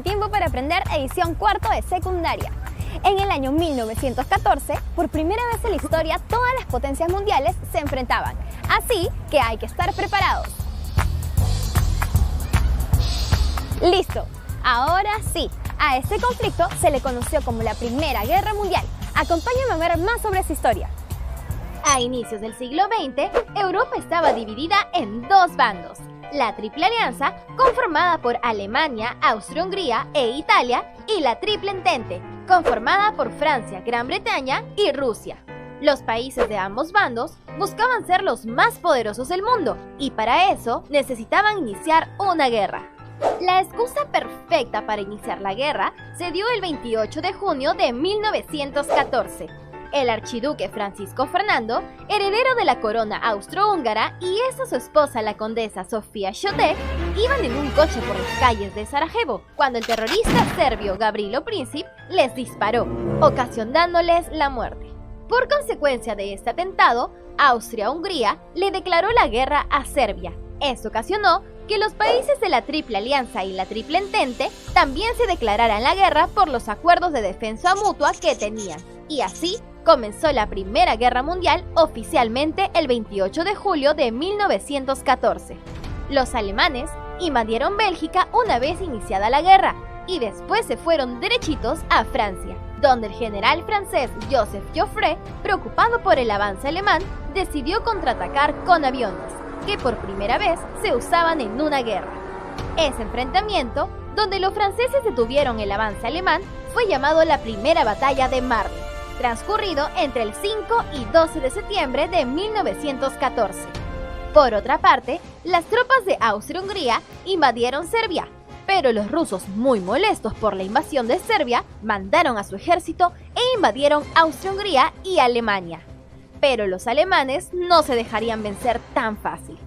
tiempo para aprender edición cuarto de secundaria. En el año 1914, por primera vez en la historia, todas las potencias mundiales se enfrentaban. Así que hay que estar preparados. ¡Listo! Ahora sí, a este conflicto se le conoció como la Primera Guerra Mundial. Acompáñame a ver más sobre esa historia. A inicios del siglo XX, Europa estaba dividida en dos bandos. La Triple Alianza, conformada por Alemania, Austria-Hungría e Italia, y la Triple Entente, conformada por Francia, Gran Bretaña y Rusia. Los países de ambos bandos buscaban ser los más poderosos del mundo y para eso necesitaban iniciar una guerra. La excusa perfecta para iniciar la guerra se dio el 28 de junio de 1914. El archiduque Francisco Fernando, heredero de la corona austrohúngara, y su esposa la condesa Sofía Chotek, iban en un coche por las calles de Sarajevo cuando el terrorista serbio Gavrilo Princip les disparó, ocasionándoles la muerte. Por consecuencia de este atentado, Austria-Hungría le declaró la guerra a Serbia. Esto ocasionó que los países de la Triple Alianza y la Triple Entente también se declararan la guerra por los acuerdos de defensa mutua que tenían. Y así comenzó la Primera Guerra Mundial oficialmente el 28 de julio de 1914. Los alemanes invadieron Bélgica una vez iniciada la guerra y después se fueron derechitos a Francia, donde el general francés Joseph Joffre, preocupado por el avance alemán, decidió contraatacar con aviones, que por primera vez se usaban en una guerra. Ese enfrentamiento, donde los franceses detuvieron el avance alemán, fue llamado la Primera Batalla de Marne, transcurrido entre el 5 y 12 de septiembre de 1914. Por otra parte, las tropas de Austria-Hungría invadieron Serbia, pero los rusos, muy molestos por la invasión de Serbia, mandaron a su ejército e invadieron Austria-Hungría y Alemania. Pero los alemanes no se dejarían vencer tan fácil.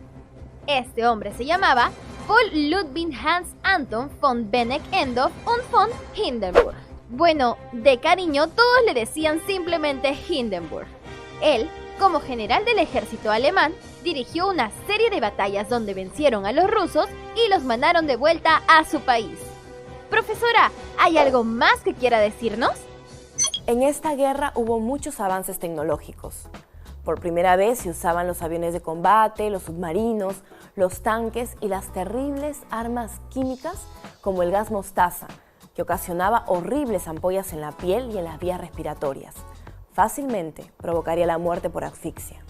Este hombre se llamaba Paul Ludwig Hans Anton von Benedek-Endorf und von Hindenburg. Bueno, de cariño todos le decían simplemente Hindenburg. Él, como general del ejército alemán, dirigió una serie de batallas donde vencieron a los rusos y los mandaron de vuelta a su país. Profesora, ¿hay algo más que quiera decirnos? En esta guerra hubo muchos avances tecnológicos. Por primera vez se usaban los aviones de combate, los submarinos, los tanques y las terribles armas químicas como el gas mostaza, que ocasionaba horribles ampollas en la piel y en las vías respiratorias. Fácilmente provocaría la muerte por asfixia.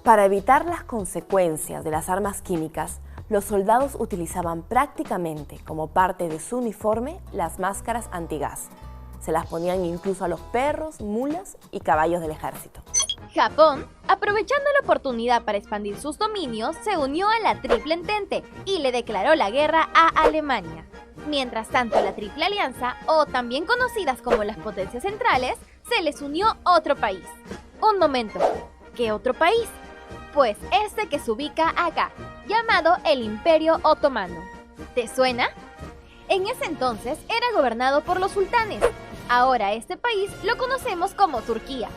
Para evitar las consecuencias de las armas químicas, los soldados utilizaban prácticamente como parte de su uniforme las máscaras antigas. Se las ponían incluso a los perros, mulas y caballos del ejército. Japón, aprovechando la oportunidad para expandir sus dominios, se unió a la Triple Entente y le declaró la guerra a Alemania. Mientras tanto, la Triple Alianza, o también conocidas como las potencias centrales, se les unió otro país. Un momento, ¿qué otro país? Pues este que se ubica acá, llamado el Imperio Otomano. ¿Te suena? En ese entonces era gobernado por los sultanes. Ahora este país lo conocemos como Turquía.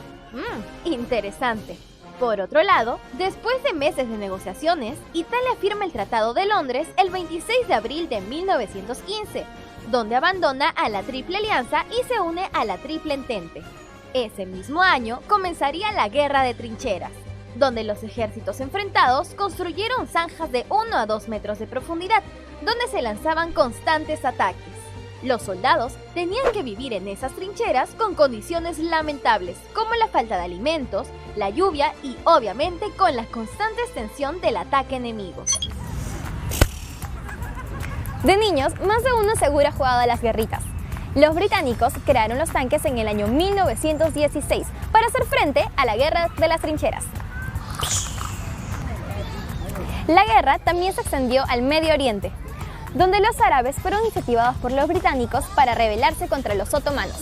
Interesante. Por otro lado, después de meses de negociaciones, Italia firma el Tratado de Londres el 26 de abril de 1915, donde abandona a la Triple Alianza y se une a la Triple Entente. Ese mismo año comenzaría la Guerra de Trincheras, donde los ejércitos enfrentados construyeron zanjas de 1 a 2 metros de profundidad, donde se lanzaban constantes ataques. Los soldados tenían que vivir en esas trincheras con condiciones lamentables, como la falta de alimentos, la lluvia y, obviamente, con la constante extensión del ataque enemigo. De niños, más de uno seguro ha jugado a las guerritas. Los británicos crearon los tanques en el año 1916 para hacer frente a la Guerra de las Trincheras. La guerra también se extendió al Medio Oriente, donde los árabes fueron incentivados por los británicos para rebelarse contra los otomanos.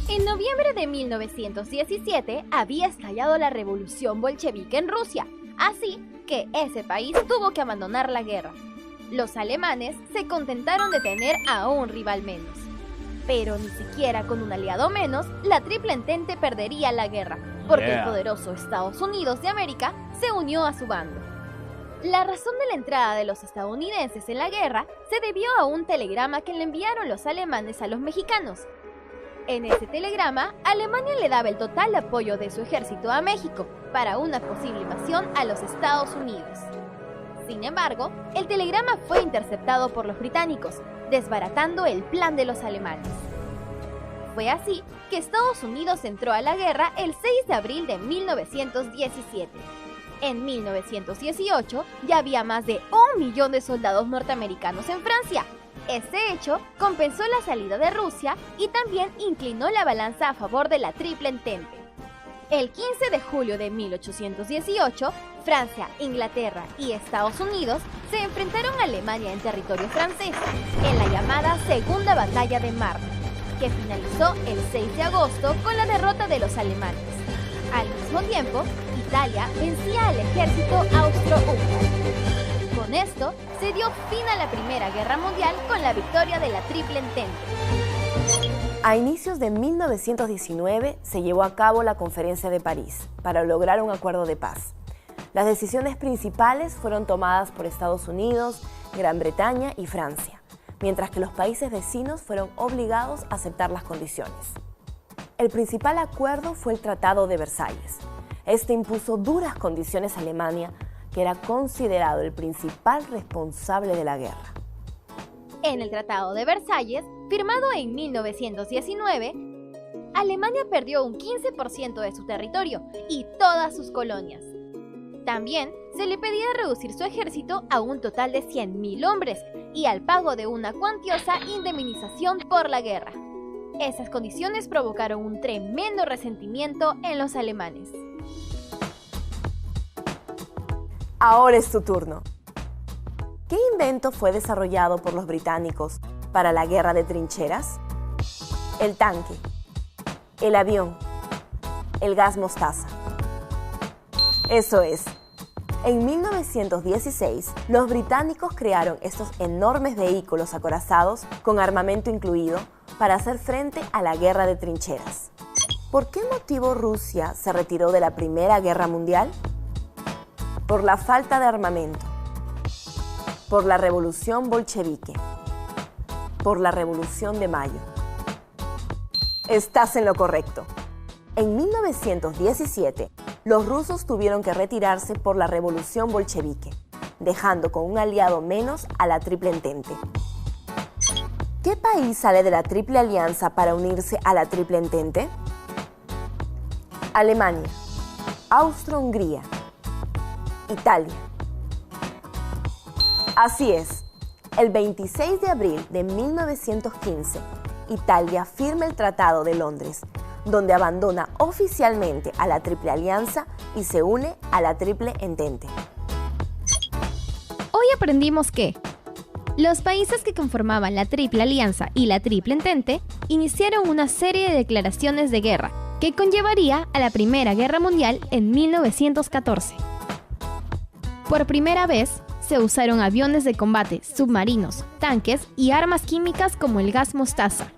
En noviembre de 1917 había estallado la revolución bolchevique en Rusia, así que ese país tuvo que abandonar la guerra. Los alemanes se contentaron de tener a un rival menos. Pero ni siquiera con un aliado menos, la Triple Entente perdería la guerra, porque el poderoso Estados Unidos de América se unió a su bando. La razón de la entrada de los estadounidenses en la guerra se debió a un telegrama que le enviaron los alemanes a los mexicanos. En ese telegrama, Alemania le daba el total apoyo de su ejército a México para una posible invasión a los Estados Unidos. Sin embargo, el telegrama fue interceptado por los británicos, desbaratando el plan de los alemanes. Fue así que Estados Unidos entró a la guerra el 6 de abril de 1917. En 1918 ya había más de 1 millón de soldados norteamericanos en Francia. Este hecho compensó la salida de Rusia y también inclinó la balanza a favor de la Triple Entente. El 15 de julio de 1818, Francia, Inglaterra y Estados Unidos se enfrentaron a Alemania en territorio francés, en la llamada Segunda Batalla de Marne, que finalizó el 6 de agosto con la derrota de los alemanes. Al mismo tiempo, Italia vencía al ejército austro-húngaro. Con esto, se dio fin a la Primera Guerra Mundial con la victoria de la Triple Entente. A inicios de 1919 se llevó a cabo la Conferencia de París para lograr un acuerdo de paz. Las decisiones principales fueron tomadas por Estados Unidos, Gran Bretaña y Francia, mientras que los países vecinos fueron obligados a aceptar las condiciones. El principal acuerdo fue el Tratado de Versalles. Este impuso duras condiciones a Alemania, que era considerado el principal responsable de la guerra. En el Tratado de Versalles, firmado en 1919, Alemania perdió un 15% de su territorio y todas sus colonias. También se le pedía reducir su ejército a un total de 100.000 hombres y al pago de una cuantiosa indemnización por la guerra. Esas condiciones provocaron un tremendo resentimiento en los alemanes. Ahora es tu turno. ¿Qué invento fue desarrollado por los británicos para la guerra de trincheras? El tanque, el avión, el gas mostaza. Eso es. En 1916, los británicos crearon estos enormes vehículos acorazados con armamento incluido para hacer frente a la guerra de trincheras. ¿Por qué motivo Rusia se retiró de la Primera Guerra Mundial? Por la falta de armamento, por la revolución bolchevique, por la revolución de Mayo. Estás en lo correcto. En 1917, los rusos tuvieron que retirarse por la revolución bolchevique, dejando con un aliado menos a la Triple Entente. ¿Qué país sale de la Triple Alianza para unirse a la Triple Entente? Alemania, Austria-Hungría, Italia. Así es, el 26 de abril de 1915, Italia firma el Tratado de Londres, donde abandona oficialmente a la Triple Alianza y se une a la Triple Entente. Hoy aprendimos que los países que conformaban la Triple Alianza y la Triple Entente iniciaron una serie de declaraciones de guerra que conllevaría a la Primera Guerra Mundial en 1914. Por primera vez, se usaron aviones de combate, submarinos, tanques y armas químicas como el gas mostaza.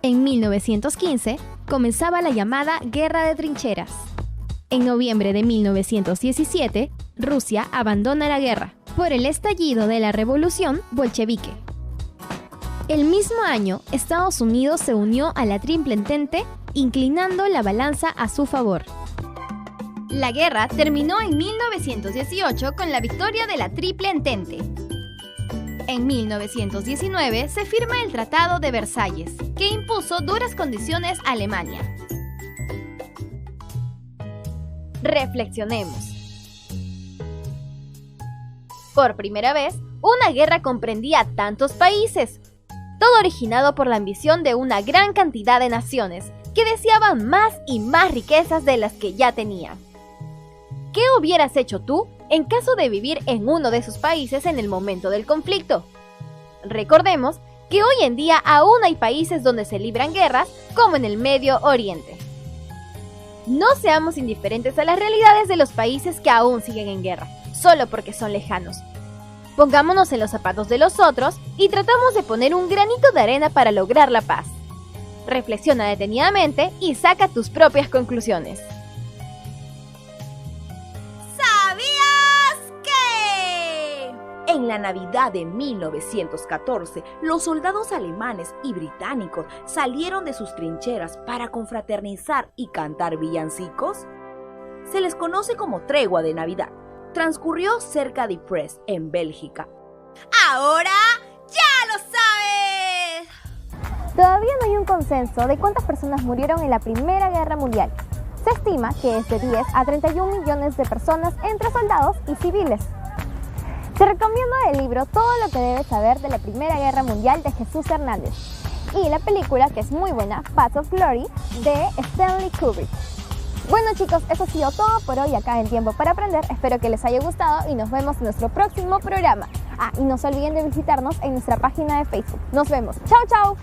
En 1915, comenzaba la llamada Guerra de Trincheras. En noviembre de 1917, Rusia abandona la guerra por el estallido de la Revolución Bolchevique. El mismo año, Estados Unidos se unió a la Triple Entente, inclinando la balanza a su favor. La guerra terminó en 1918 con la victoria de la Triple Entente. En 1919 se firma el Tratado de Versalles, que impuso duras condiciones a Alemania. Reflexionemos. Por primera vez, una guerra comprendía tantos países, todo originado por la ambición de una gran cantidad de naciones que deseaban más y más riquezas de las que ya tenían. ¿Qué hubieras hecho tú en caso de vivir en uno de esos países en el momento del conflicto? Recordemos que hoy en día aún hay países donde se libran guerras, como en el Medio Oriente. No seamos indiferentes a las realidades de los países que aún siguen en guerra, solo porque son lejanos. Pongámonos en los zapatos de los otros y tratamos de poner un granito de arena para lograr la paz. Reflexiona detenidamente y saca tus propias conclusiones. ¿Sabías que? En la Navidad de 1914, los soldados alemanes y británicos salieron de sus trincheras para confraternizar y cantar villancicos. Se les conoce como tregua de Navidad. Transcurrió cerca de Ypres, en Bélgica. ¡Ahora ya lo sabes! Todavía no hay un consenso de cuántas personas murieron en la Primera Guerra Mundial. Se estima que es de 10 a 31 millones de personas entre soldados y civiles. Te recomiendo el libro Todo lo que debes saber de la Primera Guerra Mundial de Jesús Hernández y la película, que es muy buena, Path of Glory, de Stanley Kubrick. Bueno chicos, eso ha sido todo por hoy acá en Tiempo para Aprender. Espero que les haya gustado y nos vemos en nuestro próximo programa. Y no se olviden de visitarnos en nuestra página de Facebook. Nos vemos. ¡Chao, chao!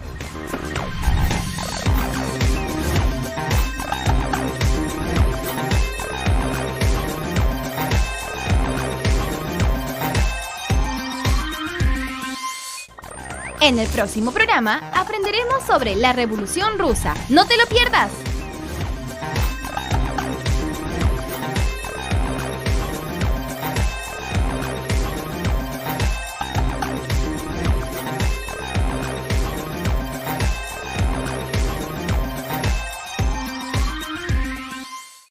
En el próximo programa aprenderemos sobre la Revolución Rusa. ¡No te lo pierdas!